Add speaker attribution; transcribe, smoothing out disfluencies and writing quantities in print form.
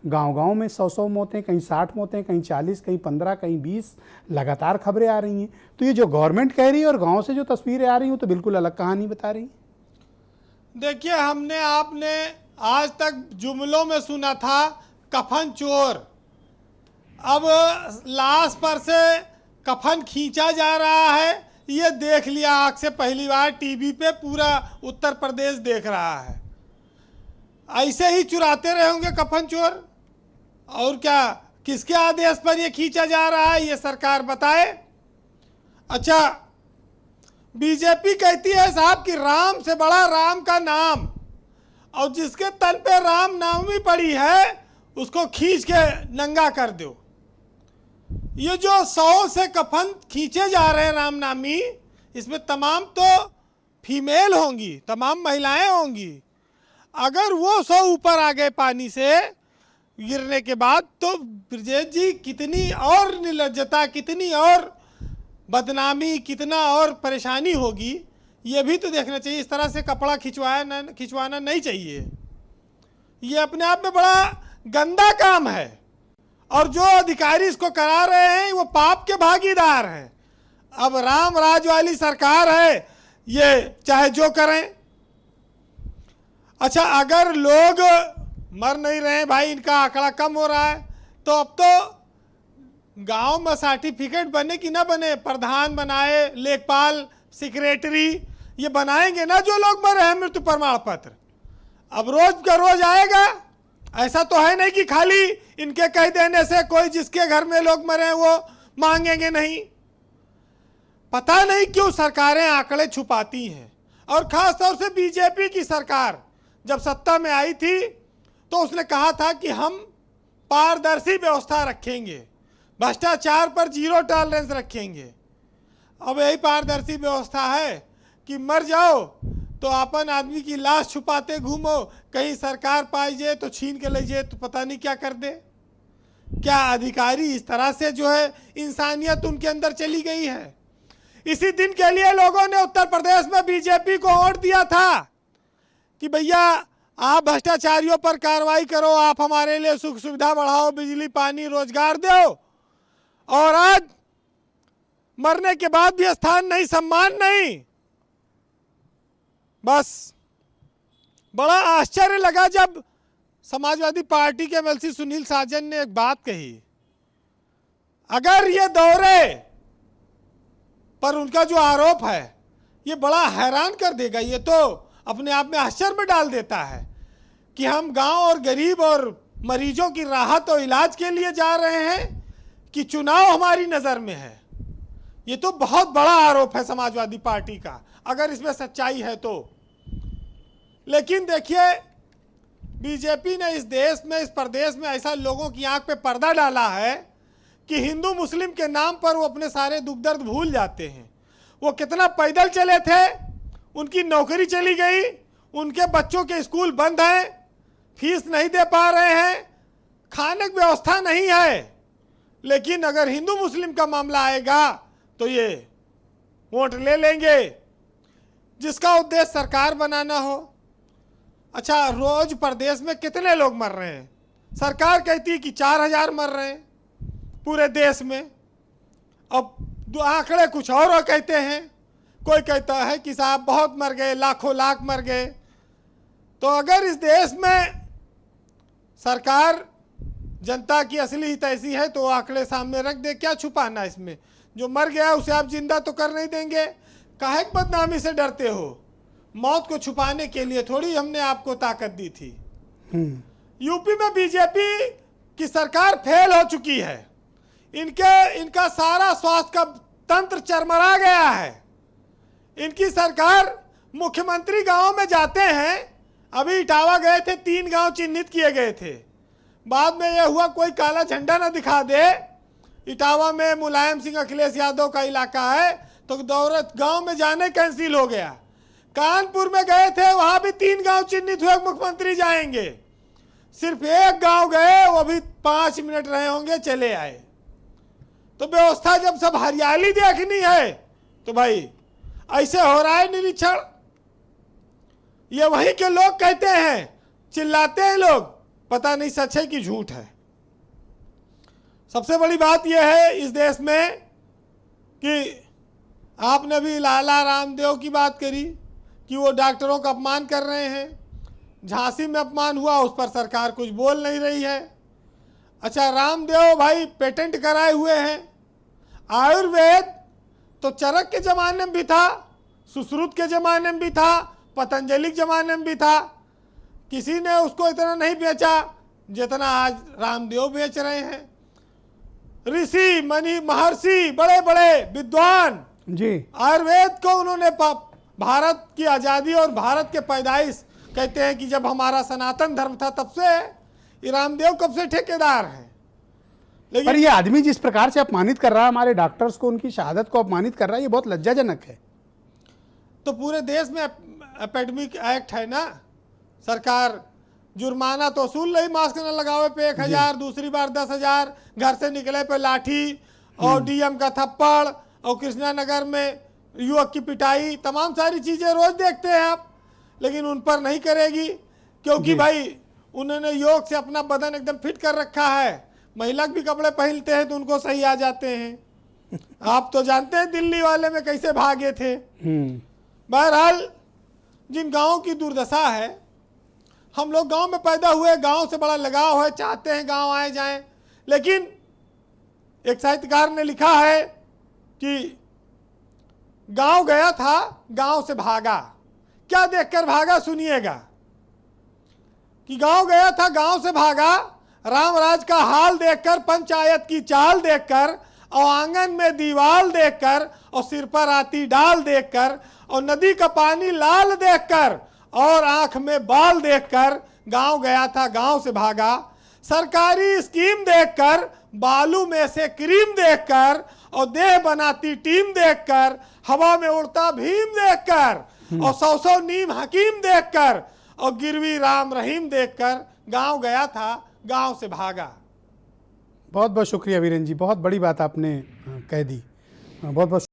Speaker 1: गांव-गांव में 100-100 मौतें, कहीं 60 मौतें, कहीं 40, कहीं 15, कहीं 20 लगातार खबरें आ रही हैं। तो ये जो गवर्नमेंट कह रही है और गांव से जो तस्वीरें आ रही हैं तो बिल्कुल अलग कहानी बता रही हैं।
Speaker 2: देखिए, हमने आपने आज तक जुमलों में सुना था कफन चोर, अब लाश पर से कफन खींचा जा रहा है। ये देख लिया आँख से पहली बार टीवी पे, पूरा उत्तर प्रदेश देख रहा है। ऐसे ही चुराते रहे होंगे कफन चोर, और क्या? किसके आदेश पर ये खींचा जा रहा है, ये सरकार बताए। अच्छा, बीजेपी कहती है साहब कि राम से बड़ा राम का नाम, और जिसके तन पे राम नामी पड़ी है उसको खींच के नंगा कर दो। ये जो 100 से कफन खींचे जा रहे हैं राम नामी, इसमें तमाम तो फीमेल होंगी, तमाम महिलाएं होंगी। अगर वो 100 ऊपर आ गए पानी से गिरने के बाद, तो ब्रजेश जी कितनी और निर्लज्जता, कितनी और बदनामी, कितना और परेशानी होगी, ये भी तो देखना चाहिए। इस तरह से कपड़ा खिंचवाना नहीं चाहिए। ये अपने आप में बड़ा गंदा काम है, और जो अधिकारी इसको करा रहे हैं वो पाप के भागीदार हैं। अब राम राज वाली सरकार है, ये चाहे जो करें। अच्छा, अगर लोग मर नहीं रहे भाई, इनका आंकड़ा कम हो रहा है, तो अब तो गांव में सर्टिफिकेट बने कि ना बने, प्रधान बनाए, लेखपाल, सेक्रेटरी, ये बनाएंगे ना जो लोग मरे हैं, मृत्यु प्रमाण पत्र। अब रोज का रोज आएगा। ऐसा तो है नहीं कि खाली इनके कह देने से कोई जिसके घर में लोग मरे हैं वो मांगेंगे नहीं। पता नहीं क्यों सरकारें आंकड़े छुपाती हैं। और खास तौर से बीजेपी की सरकार जब सत्ता में आई थी तो उसने कहा था कि हम पारदर्शी व्यवस्था रखेंगे, भ्रष्टाचार पर 0 टॉलरेंस रखेंगे। अब यही पारदर्शी व्यवस्था है कि मर जाओ तो अपन आदमी की लाश छुपाते घूमो, कहीं सरकार पाई जाए तो छीन के ले जाए तो पता नहीं क्या कर दे। क्या अधिकारी इस तरह से जो है इंसानियत उनके अंदर चली गई है? इसी दिन के लिए लोगों ने उत्तर प्रदेश में बीजेपी को वोट दिया था कि भैया आप भ्रष्टाचारियों पर कार्रवाई करो, आप हमारे लिए सुख सुविधा बढ़ाओ, बिजली पानी रोजगार दो। और आज मरने के बाद भी स्थान नहीं, सम्मान नहीं। बस बड़ा आश्चर्य लगा जब समाजवादी पार्टी के एमएलसी सुनील साजन ने एक बात कही। अगर ये दौरे पर उनका जो आरोप है ये बड़ा हैरान कर देगा, ये तो अपने आप में आश्चर्य में डाल देता है कि हम गांव और गरीब और मरीजों की राहत और इलाज के लिए जा रहे हैं कि चुनाव हमारी नज़र में है। ये तो बहुत बड़ा आरोप है समाजवादी पार्टी का, अगर इसमें सच्चाई है तो। लेकिन देखिए, बीजेपी ने इस देश में, इस प्रदेश में ऐसा लोगों की आंख पे पर्दा डाला है कि हिंदू मुस्लिम के नाम पर वो अपने सारे दुख दर्द भूल जाते हैं। वो कितना पैदल चले थे, उनकी नौकरी चली गई, उनके बच्चों के स्कूल बंद हैं, फीस नहीं दे पा रहे हैं, खाने की व्यवस्था नहीं है। लेकिन अगर हिंदू मुस्लिम का मामला आएगा तो ये वोट ले लेंगे, जिसका उद्देश्य सरकार बनाना हो। अच्छा, रोज प्रदेश में कितने लोग मर रहे हैं? सरकार कहती है कि 4000 मर रहे हैं पूरे देश में। अब आंकड़े कुछ और कहते हैं। कोई कहता है कि साहब बहुत मर गए, लाखों लाख मर गए। तो अगर इस देश में सरकार जनता की असली हित ऐसी है तो आंकड़े सामने रख दे, क्या छुपाना इसमें? जो मर गया उसे आप जिंदा तो कर नहीं देंगे। काहे बदनामी से डरते हो? मौत को छुपाने के लिए थोड़ी हमने आपको ताकत दी थी। यूपी में बीजेपी की सरकार फेल हो चुकी है। इनका सारा स्वास्थ्य का तंत्र चरमरा गया है। इनकी सरकार, मुख्यमंत्री गांव में जाते हैं। अभी इटावा गए थे, 3 गांव चिन्हित किए गए थे। बाद में यह हुआ कोई काला झंडा ना दिखा दे। इटावा में मुलायम सिंह अखिलेश यादव का इलाका है तो दौरत गांव में जाने कैंसिल हो गया। कानपुर में गए थे, वहां भी 3 गांव चिन्हित हुए, मुख्यमंत्री जाएंगे। सिर्फ एक गांव गए, वो भी 5 मिनट रहे होंगे, चले आए। तो व्यवस्था जब सब हरियाली देखनी है तो भाई ऐसे हो रहा है निरीक्षण। ये वहीं के लोग कहते हैं, चिल्लाते हैं लोग पता नहीं सच है कि झूठ है। सबसे बड़ी बात यह है इस देश में कि आपने भी लाला रामदेव की बात करी कि वो डॉक्टरों का अपमान कर रहे हैं। झांसी में अपमान हुआ, उस पर सरकार कुछ बोल नहीं रही है। अच्छा, रामदेव भाई पेटेंट कराए हुए हैं। आयुर्वेद तो चरक के ज़माने में भी था, सुश्रुत के ज़माने में भी था, पतंजलि के ज़माने में भी था। किसी ने उसको इतना नहीं बेचा जितना आज रामदेव बेच रहे हैं। ऋषि मनी महर्षि बड़े बड़े विद्वान
Speaker 1: जी
Speaker 2: आयुर्वेद को उन्होंने भारत की आज़ादी और भारत के पैदाइश कहते हैं कि जब हमारा सनातन धर्म था तब से। ये रामदेव कब से ठेकेदार है।
Speaker 1: पर ये आदमी जिस प्रकार से अपमानित कर रहा है हमारे डॉक्टर्स को, उनकी शहादत को अपमानित कर रहा है, ये बहुत लज्जाजनक है।
Speaker 2: तो पूरे देश में एपेडेमिक एक्ट है ना, सरकार जुर्माना तो वसूल रही, मास्क न लगावे पे 1000, दूसरी बार 10,000, घर से निकले पे लाठी और डीएम का थप्पड़ और कृष्णा नगर में युवक की पिटाई, तमाम सारी चीज़ें रोज देखते हैं आप। लेकिन उन पर नहीं करेगी क्योंकि भाई उन्होंने योग से अपना बदन एकदम फिट कर रखा है। महिला भी कपड़े पहनते हैं तो उनको सही आ जाते हैं। आप तो जानते हैं दिल्ली वाले में कैसे भागे थे। बहरहाल जिन गाँव की दुर्दशा है, हम लोग गांव में पैदा हुए, गांव से बड़ा लगाव है, चाहते हैं गांव आए जाएं। लेकिन एक साहित्यकार ने लिखा है कि गांव गया था, गांव से भागा। क्या देखकर भागा सुनिएगा कि गांव गया था, गांव से भागा। रामराज का हाल देखकर, पंचायत की चाल देखकर, और आंगन में दीवाल देखकर, और सिर पर आती डाल देखकर, और नदी का पानी लाल देखकर, और आंख में बाल देखकर गांव गया था, गांव से भागा। सरकारी स्कीम देखकर, बालू में से क्रीम देखकर, और देह बनाती टीम देखकर, हवा में उड़ता भीम देखकर, और 100 नीम हकीम देखकर, और गिरवी राम रहीम देखकर गांव गया था, गांव से भागा।
Speaker 1: बहुत बहुत शुक्रिया वीरेन जी, बहुत बड़ी बात आपने कह दी। बहुत बहुत